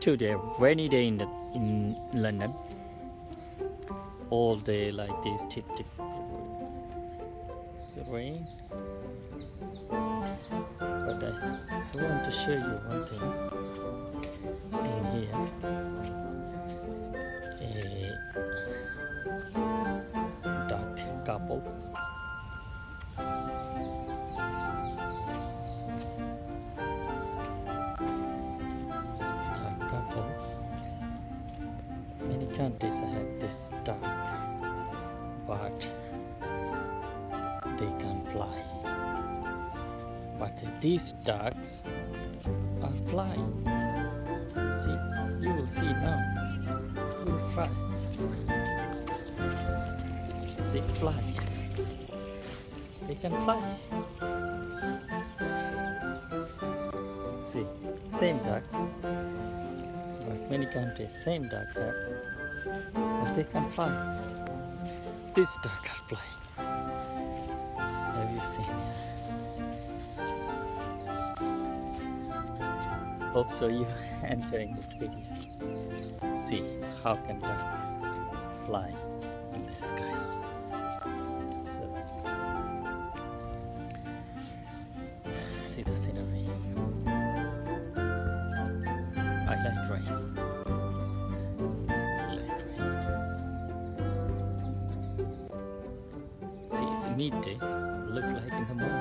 today, rainy day in London. All day like this, tip tip. It's rain. But I want to show you one thing in here. A duck couple. Duck couple. Many countries have this duck, but they can't fly. But these ducks are flying. See, you will see now. You will fly. See, fly. They can fly. See, same duck. But many countries, same duck have, but they can fly. This duck are flying. Have you seen it? Hope so you enjoying this video. See how can duck fly in the sky. So see the scenery. I like rain. I like rain. See, it's midday. Look like in the morning.